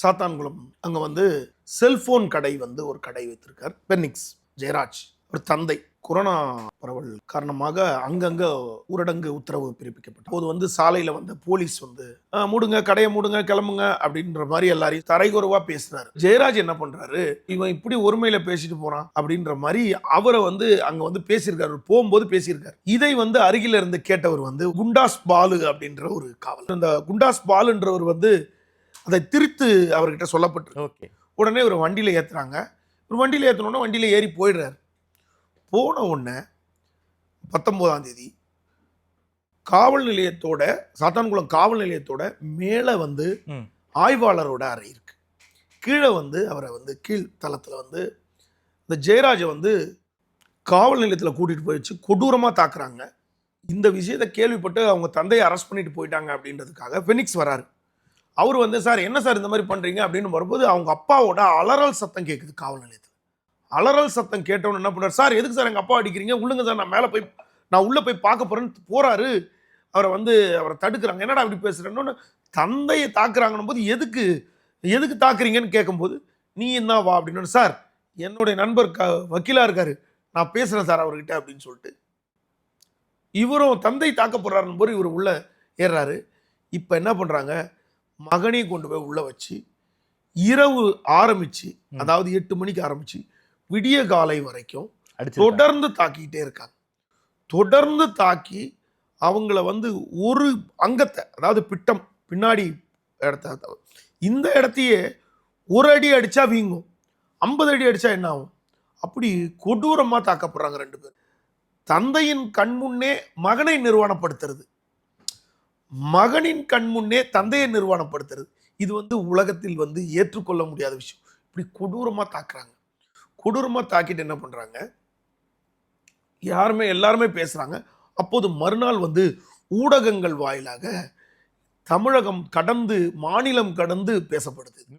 சாத்தான்குளம் அங்க வந்து செல்போன் கடை வந்து ஒரு கடை வைத்திருக்கார் பென்னிக்ஸ் ஜெயராஜ். ஒரு தந்தை கொரோனா பரவல் காரணமாக அங்கங்க ஊரடங்கு உத்தரவு பிறப்பிக்கப்பட்டது. அப்போது வந்து சாலையில வந்து போலீஸ் வந்து மூடுங்க, கடையை மூடுங்க, கிளம்புங்க அப்படின்ற மாதிரி எல்லாரையும் தரைகுறவா பேசினாரு. ஜெயராஜ் என்ன பண்றாரு, இவன் இப்படி ஒருமையில பேசிட்டு போறான் அப்படின்ற மாதிரி அவரை வந்து அங்க வந்து பேசியிருக்காரு, போகும்போது பேசியிருக்காரு. இதை வந்து அருகில இருந்து கேட்டவர் வந்து குண்டாஸ் பாலு அப்படின்ற ஒரு காவல். இந்த குண்டாஸ் பாலுன்றவர் வந்து அதை திரித்து அவர்கிட்ட சொல்லப்பட்டு உடனே ஒரு வண்டியில ஏத்துறாங்க. ஒரு வண்டியில ஏத்தணும்னா வண்டியில ஏறி போயிடுறாரு. போன உடனே 19ஆம் தேதி காவல் நிலையத்தோட சாத்தான்குளம் காவல் நிலையத்தோட மேல வந்து ஆய்வாளரோட அறை இருக்கு. கீழே வந்து அவரை வந்து கீழ் தளத்துல வந்து இந்த ஜெயராஜை வந்து காவல் நிலையத்தில் கூட்டிட்டு போயிடுச்சு கொடூரமா தாக்குறாங்க. இந்த விஷயத்தை கேள்விப்பட்டு அவங்க தந்தையை அரெஸ்ட் பண்ணிட்டு போயிட்டாங்க அப்படின்றதுக்காக பெனிக்ஸ் வராரு. அவர் வந்து சார் என்ன சார் இந்த மாதிரி பண்றீங்க அப்படின்னு வரும்போது அவங்க அப்பாவோட அலறல் சத்தம் கேட்குது காவல் நிலையத்தில். அலறல் சத்தம் கேட்டவன் என்ன பண்றாரு, சார் எதுக்கு சார் எங்க அப்பா அடிக்கிறீங்க, உள்ளுங்க சார், நான் உள்ள போய் பார்க்க போறேன்னு போறாரு. அவரை தடுக்கிறாங்க. என்னடா அப்படி பேசுறேன்னு தந்தையை தாக்குறாங்கன்னு போது எதுக்கு தாக்குறீங்கன்னு கேட்கும்போது நீ என்ன வா அப்படின்னு, சார் என்னுடைய நண்பர் வக்கீலா இருக்காரு, நான் பேசுறேன் சார் அவர்கிட்ட அப்படின்னு சொல்லிட்டு இவரும் தந்தை தாக்கப்படுறாருன்னு போது இவர் உள்ள ஏறாரு. இப்ப என்ன பண்றாங்க, மகனையும் கொண்டு போய் உள்ள வச்சு இரவு ஆரம்பிச்சு, அதாவது 8 மணிக்கு ஆரம்பிச்சு விடிய காலை வரைக்கும் தொடர்ந்து தாக்கிட்டே இருக்காங்க. தொடர்ந்து தாக்கி அவங்கள வந்து ஒரு அங்கத்தை, அதாவது பிட்டம் பின்னாடி இடத்த, இந்த இடத்தையே ஒரு அடி அடிச்சா வீங்கும், 50 அடி அடிச்சா என்ன ஆகும், அப்படி கொடூரமா தாக்கப்படுறாங்க 2 பேர். தந்தையின் கண்முன்னே மகனை நிர்வாணப்படுத்துறது, மகனின் கண்முன்னே தந்தையை நிர்வாணப்படுத்துறது, இது வந்து உலகத்தில் வந்து ஏற்றுக்கொள்ள முடியாத விஷயம். இப்படி கொடூரமா தாக்குறாங்க. கொடூரமா தாக்கிட்டு என்ன பண்றாங்க, எல்லாருமே பேசுறாங்க. அப்போது மறுநாள் வந்து ஊடகங்கள் வாயிலாக தமிழகம் கடந்து மாநிலம் கடந்து பேசப்படுது.